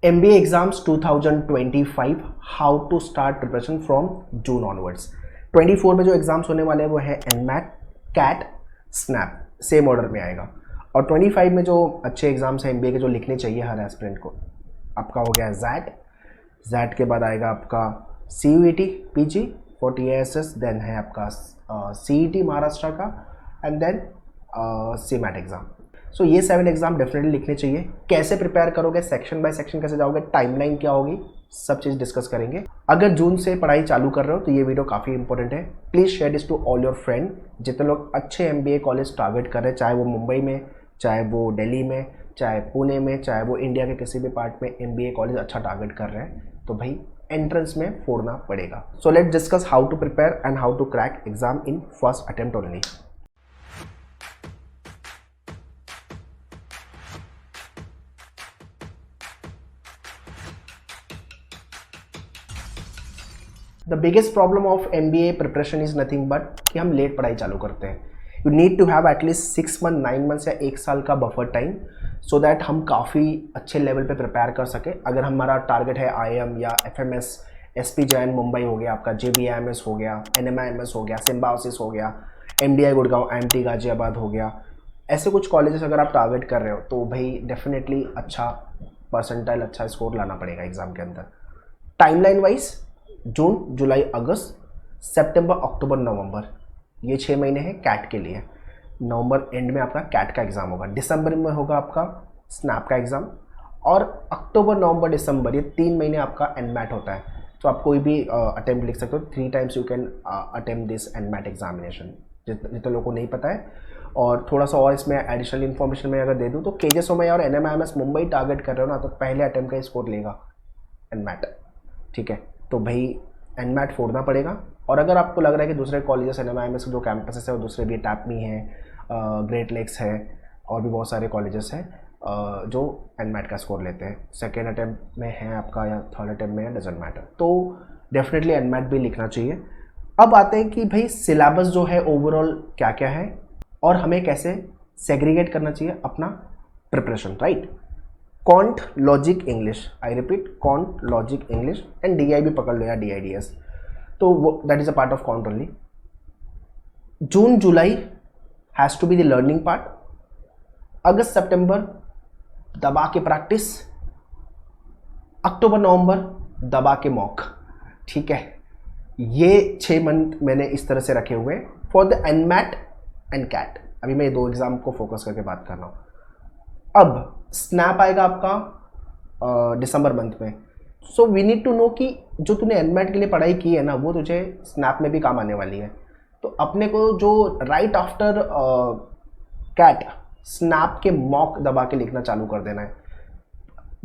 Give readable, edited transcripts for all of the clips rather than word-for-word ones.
MBA exams 2025, how to start preparation from June onwards. 24 में जो exams होने वाले हैं वो है NMAT, CAT, SNAP, same order में आएगा। और 25 में जो अच्छे एग्जाम्स हैं MBA के जो लिखने चाहिए हर एस्पिरेंट को, आपका हो गया जैट। जैट के बाद आएगा आपका CUET PG for TASS, then है आपका CET महाराष्ट्र का, and then CMAT exam. So ये 7 एग्जाम डेफिनेटली लिखने चाहिए। कैसे प्रिपेयर करोगे, सेक्शन बाय सेक्शन कैसे जाओगे, टाइमलाइन क्या होगी, सब चीज़ डिस्कस करेंगे। अगर जून से पढ़ाई चालू कर रहे हो तो ये वीडियो काफ़ी इंपॉर्टेंट है। Please share this to all your friend. जितने लोग अच्छे MBA कॉलेज टारगेट कर रहे हैं, चाहे वो मुंबई में, चाहे वो दिल्ली में, चाहे पुणे में, चाहे वो इंडिया के किसी भी पार्ट में MBA कॉलेज अच्छा टारगेट कर रहे हैं, तो भाई एंट्रेंस में फोड़ना पड़ेगा। So let's discuss how to prepare and how to crack exam in first attempt only. The biggest problem of MBA preparation is nothing but कि हम लेट पढ़ाई चालू करते हैं। You need to have at least 6 month, 9 months या 1 साल का buffer time, so that हम काफ़ी अच्छे लेवल पे प्रिपेयर कर सकें। अगर हमारा टारगेट है IIM या FMS, SP जैन मुंबई हो गया, आपका JBIMS हो गया, NMIMS हो गया, सिम्बायोसिस हो गया, MDI गुड़गांव, IMT गाजियाबाद हो गया, ऐसे कुछ कॉलेजेस अगर आप टारगेट कर रहे हो तो भाई डेफिनेटली अच्छा परसेंटाइल, अच्छा स्कोर लाना पड़ेगा एग्जाम के अंदर। टाइमलाइन वाइज जून, जुलाई, अगस्त, सितंबर, अक्टूबर, नवंबर, ये 6 महीने हैं कैट के लिए। नवंबर एंड में आपका कैट का एग्ज़ाम होगा, दिसंबर में होगा आपका स्नैप का एग्ज़ाम, और अक्टूबर, नवंबर, दिसंबर ये 3 महीने आपका एनमैट होता है। तो आप कोई भी अटेम्प्ट लिख सकते हो। 3 times you can attempt this NMAT examination, जितने लोगों को नहीं पता है। और थोड़ा सा और इसमें एडिशनल इन्फॉर्मेशन में अगर दे दूँ तो KJ सोमैया और NMIMS मुंबई टारगेट कर रहे हो ना, तो पहले अटेम्प्ट का स्कोर लेगा एनमैट, ठीक है। तो भाई एनमैट फोड़ना पड़ेगा। और अगर आपको लग रहा है कि दूसरे कॉलेजेस NMIMS के जो कैंपसेस है वो दूसरे भी, टैपमी है, ग्रेट लेक्स है, और भी बहुत सारे कॉलेजेस हैं जो एनमैट का स्कोर लेते हैं, सेकेंड अटैम्प्ट में है आपका या थर्ड अटैम्प्ट में है, डजंट मैटर, तो डेफिनेटली एनमैट भी लिखना चाहिए। अब आते हैं कि भाई सिलेबस जो है ओवरऑल क्या क्या है और हमें कैसे सेग्रीगेट करना चाहिए अपना preparation, right. Quant, logic, English, I repeat, quant, logic, English, and DI भी पकड़ लो या DIDS, तो वो that is a part of quant only. June, July has to be the learning part. अगस्त, सितंबर दबा के प्रैक्टिस। अक्टूबर, नवंबर दबा के मॉक, ठीक है। ये 6 मंथ मैंने इस तरह से रखे हुए हैं for the NMAT and CAT. अभी मैं 2 एग्जाम को फोकस करके बात कर रहा हूँ। अब स्नैप आएगा आपका दिसंबर मंथ में। So we need to know कि जो तूने एनमैट के लिए पढ़ाई की है ना, वो तुझे स्नैप में भी काम आने वाली है। तो अपने को जो राइट आफ्टर कैट स्नैप के मॉक दबा के लिखना चालू कर देना है।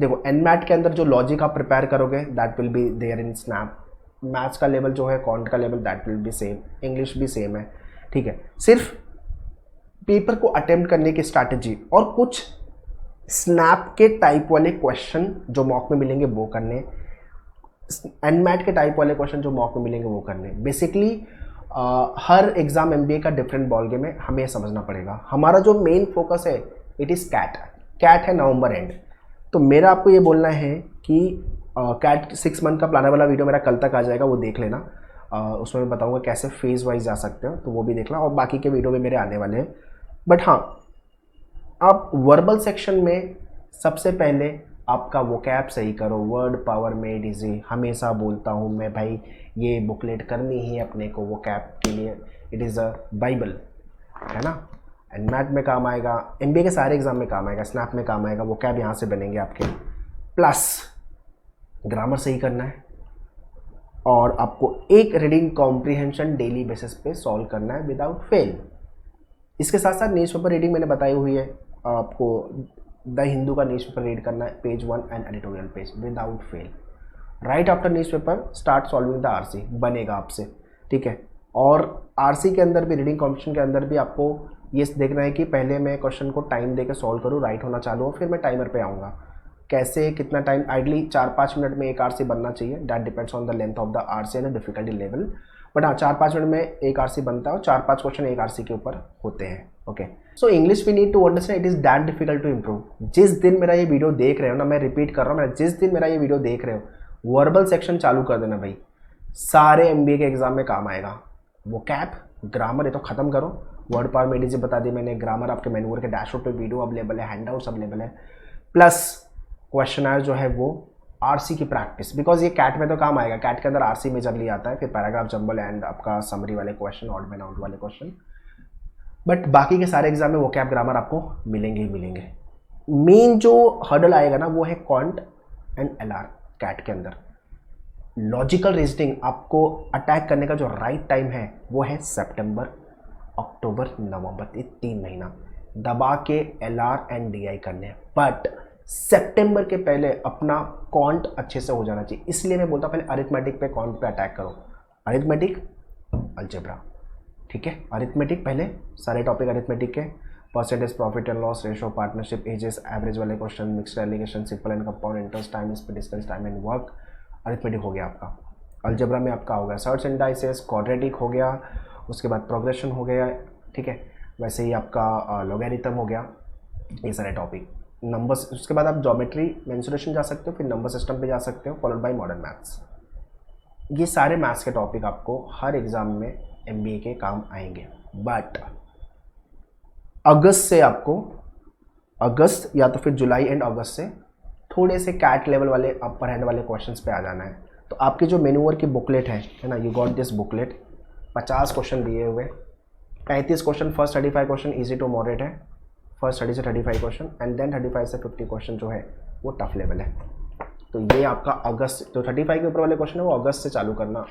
देखो एनमैट के अंदर जो लॉजिक आप प्रिपेयर करोगे that will be there in SNAP. Maths का लेवल जो है, कॉन्ट का level that will be same, English भी सेम है, ठीक है। सिर्फ पेपर को अटेम्प्ट करने की स्ट्रैटेजी और कुछ स्नैप के टाइप वाले क्वेश्चन जो मॉक में मिलेंगे वो करने, एनमैट के टाइप वाले क्वेश्चन जो मॉक में मिलेंगे वो करने। बेसिकली हर एग्जाम MBA का डिफरेंट बॉल गेम है, हमें समझना पड़ेगा। हमारा जो मेन फोकस है इट इज़ कैट। कैट है नवंबर एंड। तो मेरा आपको ये बोलना है कि कैट 6 मंथ का प्लानर वाला वीडियो मेरा कल तक आ जाएगा, वो देख लेना। उसमें मैं बताऊँगा कैसे फेज वाइज जा सकते हो, तो वो भी देखना, और बाकी के वीडियो भी मेरे आने वाले हैं। बट हाँ, आप वर्बल सेक्शन में सबसे पहले आपका वोकैब सही करो। वर्ड पावर मेड इजी हमेशा बोलता हूँ मैं भाई, ये बुकलेट करनी ही अपने को वोकैब के लिए, इट इज़ अ बाइबल, है ना। एनमैट में काम आएगा, MBA के सारे एग्जाम में काम आएगा, स्नैप में काम आएगा, वोकैब यहाँ से बनेंगे आपके। प्लस ग्रामर सही करना है और आपको एक रीडिंग कॉम्प्रिहेंशन डेली बेसिस पे सॉल्व करना है विदाउट फेल। इसके साथ साथ न्यूज़पेपर रीडिंग मैंने बताई हुई है आपको। द हिंदू का न्यूज़पेपर रीड करना है, page 1 and editorial page without fail. Right after newspaper start solving the RC बनेगा आपसे, ठीक है। और RC के अंदर भी, रीडिंग कॉम्पिटिशन के अंदर भी आपको ये देखना है कि पहले मैं क्वेश्चन को टाइम देकर सॉल्व करूँ, राइट होना चालू हो, फिर मैं टाइमर पे आऊँगा। कैसे, कितना टाइम, आइडली 4-5 मिनट में एक RC बनना चाहिए, that depends on the length of the RC and the difficulty level. But हाँ 4-5 मिनट में एक आरसी बनता है और 4-5 क्वेश्चन एक आरसी के ऊपर होते हैं। Okay, so English we need to understand it is that difficult to improve. जिस दिन मेरा ये वीडियो देख रहे हो ना, मैं रिपीट कर रहा हूँ, मैं जिस दिन मेरा ये वीडियो देख रहे हो वर्बल सेक्शन चालू कर देना भाई, सारे एमबीए के एग्जाम में काम आएगा। वो कैप ग्रामर ये तो खत्म करो, वर्ड पावर मेडिजी बता दी मैंने, ग्रामर आपके मेन्यूअर के डैशबोर्ड पे वीडियो अवेलेबल है, हैंडआउट्स अवेलेबल है, प्लस क्वेश्चनर जो है वो आरसी की प्रैक्टिस, बिकॉज ये कैट में तो काम आएगा। कैट के अंदर आरसी मेजरली आता है, फिर पैराग्राफ जंबल एंड आपका समरी वाले क्वेश्चन, ऑड मैन आउट वाले क्वेश्चन, बट बाकी के सारे एग्जाम में वो कैप ग्रामर आपको मिलेंगे ही मिलेंगे। मेन जो हर्डल आएगा ना वो है क्वांट एंड एलआर कैट के अंदर। लॉजिकल रीजनिंग आपको अटैक करने का जो राइट टाइम है वो है सितंबर, अक्टूबर, नवंबर, ये 3 महीना दबा के एलआर एंड डीआई करने हैं। बट सितंबर के पहले अपना कॉन्ट अच्छे से हो जाना चाहिए, इसलिए मैं बोलता हूँ पहले अरिथमेटिक पे कॉन्ट पे अटैक करो, अरिथमेटिक अलजेब्रा, ठीक है। अरिथमेटिक पहले सारे टॉपिक अरिथमेटिक के, percentage, profit and loss, ratio, partnership, ages, average वाले question, mixed alligation, simple and compound interest, time speed, distance, time and work, arithmetic हो गया आपका। अलजेब्रा में आपका हो गया सर्च एंड डाइसेस, क्वाड्रेटिक हो गया, उसके बाद प्रोग्रेशन हो गया, ठीक है। वैसे ही आपका लॉगरिथम हो गया, ये सारे टॉपिक। नंबर्स, उसके बाद आप ज्योमेट्री, मेंसुरेशन जा सकते हो, फिर नंबर सिस्टम पे जा सकते हो, फॉलोड बाय मॉडर्न मैथ्स। ये सारे मैथ्स के टॉपिक आपको हर एग्जाम में एमबीए के काम आएंगे। बट अगस्त से आपको, अगस्त या तो फिर जुलाई एंड अगस्त से थोड़े से कैट लेवल वाले अपर हैंड वाले क्वेश्चंस पे आ जाना है। तो आपकी जो मेन्यूअर की बुकलेट है ना, you got this booklet, 50 question दिए हुए, 35 question, first 35 question easy to moderate है, फर्स्ट 30 से 35 क्वेश्चन, एंड देन 35 से 50 क्वेश्चन जो है वो टफ लेवल है। तो ये आपका अगस्त, जो 35 के ऊपर वाले क्वेश्चन है वो अगस्त से चालू करना,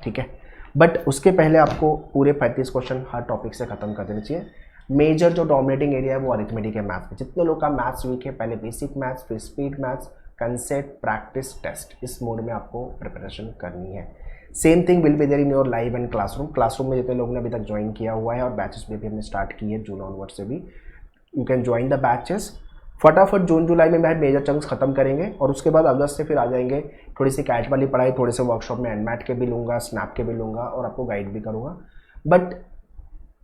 ठीक है। बट उसके पहले आपको पूरे 35 क्वेश्चन हर टॉपिक से खत्म कर देने चाहिए। मेजर जो डोमिनेटिंग एरिया है वो अरिथमेटिक है मैथ्स में। जितने लोग का मैथ्स वीक है, पहले बेसिक मैथ्स, फिर speed maths, concept, practice, test, इस मोड में आपको प्रिपरेशन करनी है। Same thing will be there in your live and classroom. Classroom में जितने लोगों ने अभी तक ज्वाइन किया हुआ है और बैचेस में भी हमने स्टार्ट की है जून ऑनवर्ड से भी, you can join the batches. फटाफट जून जुलाई में मेजर चंक्स खत्म करेंगे और उसके बाद अगस्त से फिर आ जाएंगे थोड़ी सी कैट वाली पढ़ाई, थोड़े से वर्कशॉप में एनमैट के भी लूँगा, स्नैप के भी लूँगा और आपको गाइड भी करूँगा। बट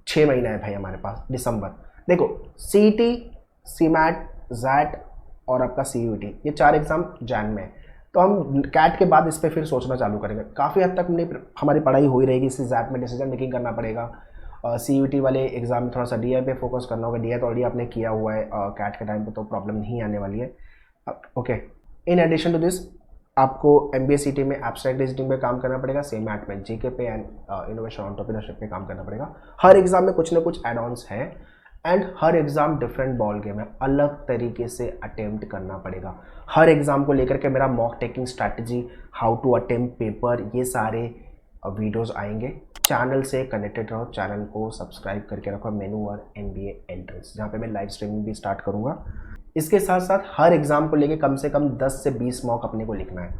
6 महीना है भाई हमारे पास, दिसंबर। देखो सीईटी, सीमैट, जैट और आपका सीयूईटी, ये 4 एग्जाम जैन में है, तो हम कैट के बाद इस पर फिर सोचना चालू करेंगे। काफ़ी हद तक नहीं हमारी पढ़ाई हो ही रहेगी, इससे जैट में डिसीजन मेकिंग करना पड़ेगा। सीयूईटी वाले एग्जाम में थोड़ा सा डीआई पे फोकस करना होगा। डीआई तो ऑलरेडी आपने किया हुआ है कैट के टाइम पे, तो प्रॉब्लम नहीं आने वाली है। Okay, in addition to this आपको एमबीए सीटी में एब्स्ट्रैक्ट रीजनिंग पे काम करना पड़ेगा, सेम मैट में जीके पे एंड इनोवेशन एंटरप्रेन्योरशिप पे काम करना पड़ेगा। हर एग्जाम में कुछ ना कुछ एड ऑन्स है and her exam different ball game है, अलग तरीके से अटेम्प्ट करना पड़ेगा। हर एग्जाम को लेकर के मेरा mock taking strategy, how to attempt paper, ये सारे वीडियोस आएंगे। चैनल से कनेक्टेड रहो, चैनल को सब्सक्राइब करके रखो, मेन्यूअर एमबीए एंट्रेंस, जहाँ पे मैं लाइव स्ट्रीमिंग भी स्टार्ट करूँगा। इसके साथ साथ हर एग्जाम को लेके कम से कम 10 से 20 मॉक अपने को लिखना है,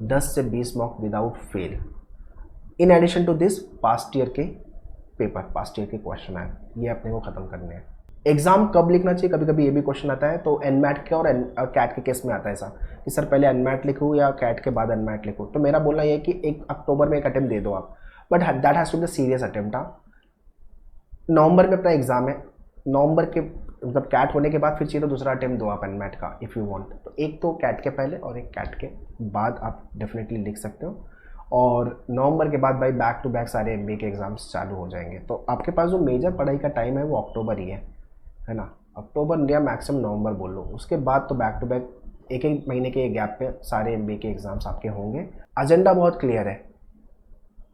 10 से 20 mock without fail. In addition to this past year के पेपर, पास्ट ईयर के क्वेश्चन आए, ये अपने को खत्म करने हैं। एग्जाम कब लिखना चाहिए, कभी कभी ये भी क्वेश्चन आता है, तो एनमैट के और कैट के केस में आता है ऐसा कि सर पहले एनमैट लिखूँ या कैट के बाद एनमैट लिखूँ। तो मेरा बोलना ये है कि 1 अक्टूबर में एक अटेम्प्ट दे दो आप, but that has to be serious attempt. नवंबर में अपना एग्जाम है, नवंबर के मतलब कैट होने के बाद फिर चाहिए तो दूसरा अटेम्प्ट दो आप एनमैट का इफ़ यू वांट। तो एक तो कैट के पहले और एक कैट के बाद आप डेफिनेटली लिख सकते हो, और नवंबर के बाद भाई बैक टू बैक सारे एमबीए के एग्जाम्स चालू हो जाएंगे। तो आपके पास जो मेजर पढ़ाई का टाइम है वो अक्टूबर ही है ना, अक्टूबर या मैक्सिमम नवंबर बोल लो। उसके बाद तो बैक टू बैक एक एक महीने के गैप पे सारे एमबीए के एग्जाम्स आपके होंगे। एजेंडा बहुत क्लियर है,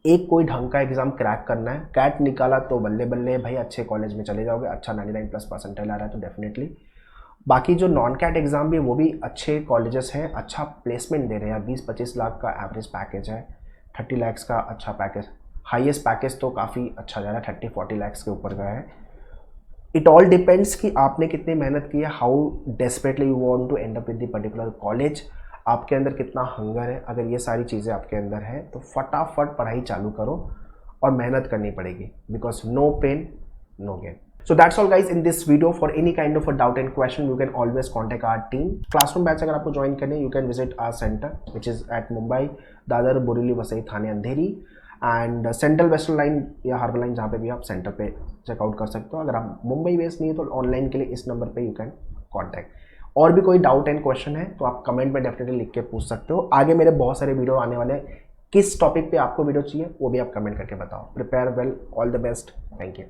एक कोई ढंग का एग्जाम क्रैक करना है। कैट निकाला तो बल्ले बल्ले भाई, अच्छे कॉलेज में चले जाओगे, अच्छा 99+ परसेंटाइल आ रहा है तो डेफिनेटली। बाकी जो नॉन कैट एग्जाम भी, वो भी अच्छे कॉलेजेस हैं, अच्छा प्लेसमेंट दे रहे हैं। 20-25 लाख का एवरेज पैकेज है, 30 लाख का अच्छा पैकेज, हाईएस्ट पैकेज तो काफ़ी अच्छा जा रहा है, 30-40 लाख के ऊपर का है। इट ऑल डिपेंड्स कि आपने कितनी मेहनत की है, how desperately you want to end up with the particular college, आपके अंदर कितना हंगर है। अगर ये सारी चीज़ें आपके अंदर है तो फटाफट पढ़ाई चालू करो और मेहनत करनी पड़ेगी, because no pain no gain. So that's all guys in this video. For any kind of a doubt and question, you can always contact our team. Classroom batch अगर आपको ज्वाइन करने, you can visit our center which is at Mumbai, Dadar, Borivali, Vasai, Thane, Andheri, and central western line या harbour line जहाँ पे भी आप centre पे checkout कर सकते हो। अगर आप मुंबई बेस्ड नहीं है तो ऑनलाइन के लिए इस नंबर पे यू कैन कॉन्टैक्ट। और भी कोई डाउट एंड क्वेश्चन है तो आप कमेंट में डेफिनेटली लिख के पूछ सकते हो। आगे मेरे बहुत सारे वीडियो आने वाले हैं, किस टॉपिक पे आपको वीडियो चाहिए वो भी आप कमेंट करके बताओ। Prepare well, all the best, thank you.